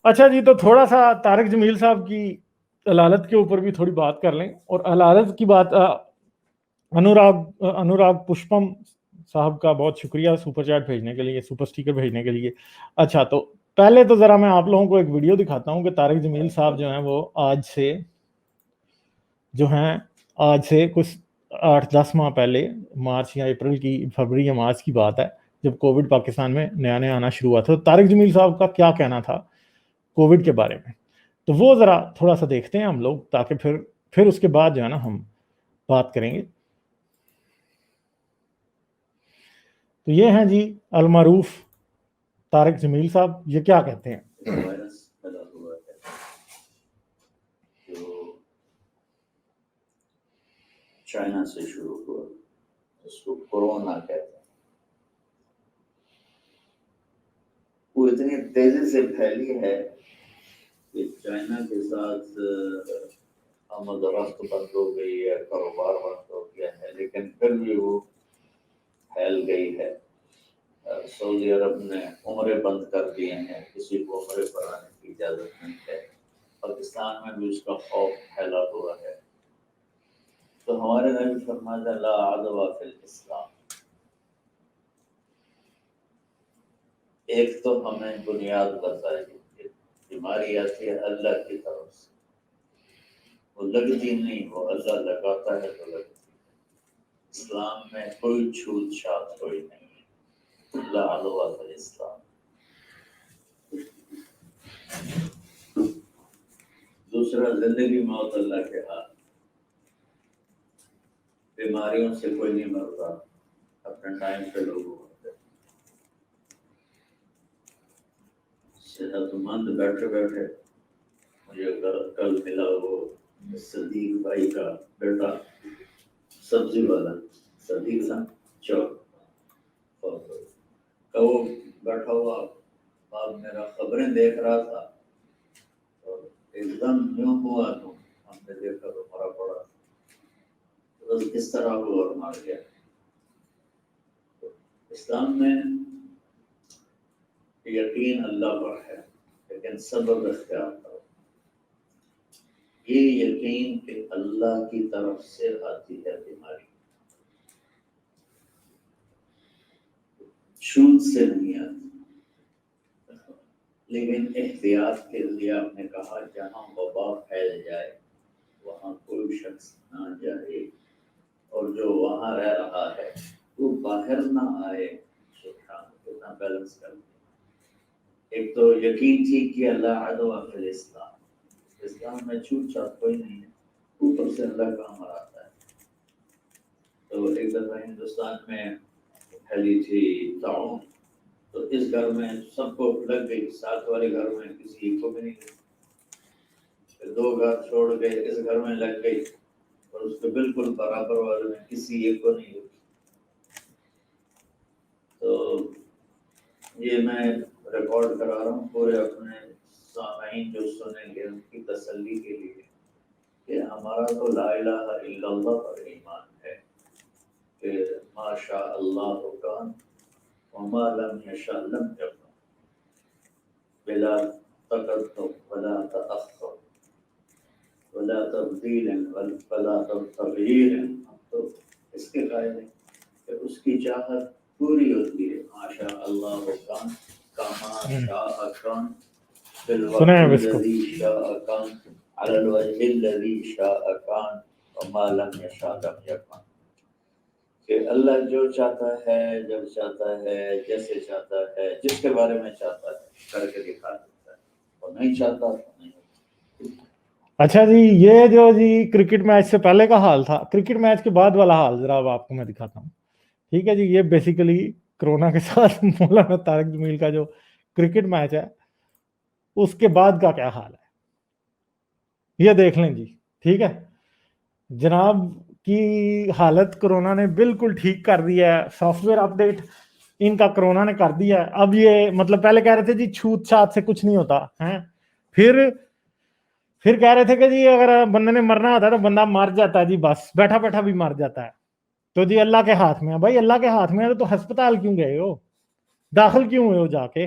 اچھا جی، تو تھوڑا سا طارق جمیل صاحب کی علالت کے اوپر بھی تھوڑی بات کر لیں. اور علالت کی بات انوراگ پشپم صاحب کا بہت شکریہ سپر چیٹ بھیجنے کے لیے, سپر سٹیکر بھیجنے کے لیے. اچھا, تو پہلے تو ذرا میں آپ لوگوں کو ایک ویڈیو دکھاتا ہوں کہ طارق جمیل صاحب جو ہیں وہ آج سے کچھ 8-10 ماہ پہلے, مارچ یا اپریل کی, فروری یا مارچ کی بات ہے, جب کووڈ پاکستان میں نیا نیا آنا شروع ہوا تھا, تو طارق جمیل صاحب کا کیا کہنا تھا کووڈ کے بارے میں. تو وہ ذرا تھوڑا سا دیکھتے ہیں ہم لوگ, تاکہ پھر اس کے بعد جو ہے نا ہم بات کریں گے. تو یہ ہیں جی المعروف طارق جمیل صاحب, یہ کیا کہتے ہیں. وائرس پیدا ہوا ہے جو چائنا سے شروع ہوا, اس کو کورونا کہتے ہیں. وہ اتنی تیزی سے پھیلی ہے کہ چائنا کے ساتھ آمد و رفت بند ہو گئی ہے, کاروبار بند ہو گیا ہے, لیکن پھر بھی وہ پھیل گئی ہے. سعودی عرب نے عمرے بند کر دیے ہیں, کسی کو عمرے پر آنے کی اجازت نہیں ہے. پاکستان میں بھی اس کا خوف پھیلا ہوا ہے. تو ہمارے نبی فرمایا لا عدوى فی الاسلام. ایک تو ہمیں بنیاد بتائی کہ بیماری آتی ہے اللہ کی طرف سے, وہ لگتی نہیں, وہ اللہ لگاتا ہے تو لگتی. اسلام میں کوئی چھوت چھات کوئی نہیں ہے. لا عدوى فی الاسلام. دوسرا, زندگی موت اللہ کے ہاتھ. بیماریوں سے کوئی نہیں مرتا, اپنے ٹائم پہ لوگ ہوتے. صحت مند بیٹھے بیٹھے مجھے کل ملا وہ صدیق بھائی کا بیٹا, سبزی والا صدیق تھا چوک, وہ بیٹھا ہوا باپ میرا خبریں دیکھ رہا تھا, اور ایک دم یوں ہوا تو ہم نے دیکھا تو مرا پڑا. بس اس طرح وہ اور مار گیا. اسلام میں یقین اللہ پر ہے, لیکن سبب اختیار کرو. یہ یقین کہ اللہ کی طرف سے آتی ہے بیماری, چھوت سے نہیں آتی. لیکن احتیاط کے لیے آپ نے کہا جہاں وبا پھیل جائے وہاں کوئی شخص نہ جائے, اور جو وہاں رہ رہا ہے وہ باہر نہ آئے. سبحان کتنا بیلنس کر دیا. ایک تو یقین تھی کہ اللہ عدوى فی الاسلام, اسلام میں چھوٹ چھاٹ کوئی نہیں ہے, اوپر سے اللہ کا امر آتا ہے. تو ایک دفعہ ہندوستان میں پھیلی تھی طاعون, تو اس گھر میں سب کو لگ گئی, ساتھ والے گھر میں کسی کو بھی نہیں لگی. پھر 2 گھر چھوڑ گئے, اس گھر میں لگ گئی, اور اس کے بالکل برابر والے میں کسی ایک کو نہیں لگی. تو یہ میں ریکارڈ کرا رہا ہوں پورے اپنے سامعین جو سنیں گے ان کی تسلی کے لیے کہ ہمارا تو لا الہ الا اللہ پر ایمان ہے کہ ما شاء اللہ کان وما لم یشاء لم یکن, بلا تقدم ولا تأخر ولا تبدیل ولا تغییر. تو اس کے قائل ہیں کہ اس کی چاہت پوری ہوتی ہے. ما شاء اللہ کان کما شاء کان بالوقت الذی شاء کان علی الوجه الذی شاء کان وما لم یشاء لم یکن. کہ اللہ جو چاہتا ہے, جب چاہتا ہے, جیسے چاہتا ہے, جس کے بارے میں چاہتا ہے کر کے دکھا دیتا ہے, اور نہیں چاہتا تو نہیں. اچھا جی, یہ جو جی کرکٹ میچ سے پہلے کا حال تھا, کرکٹ میچ کے بعد والا حال ذرا اب آپ کو میں دکھاتا ہوں. ٹھیک ہے جی, یہ بیسیکلی کرونا کے ساتھ مولانا طارق جمیل کا جو کرکٹ میچ ہے اس کے بعد کا کیا حال ہے, یہ دیکھ لیں جی. ٹھیک ہے جناب کی حالت کرونا نے بالکل ٹھیک کر دیا ہے, سافٹ ویئر اپڈیٹ ان کا کرونا نے کر دیا ہے. اب یہ مطلب پہلے کہہ رہے تھے جی چھوت چھات سے کچھ نہیں ہوتا ہے, پھر کہہ رہے تھے کہ جی اگر بندے نے مرنا ہوتا ہے تو بندہ مر جاتا ہے جی, بس بیٹھا بیٹھا بھی مر جاتا ہے. تو جی اللہ کے ہاتھ میں ہے. بھائی اللہ کے ہاتھ میں ہے تو ہسپتال کیوں گئے ہو, داخل کیوں ہوئے ہو جا کے,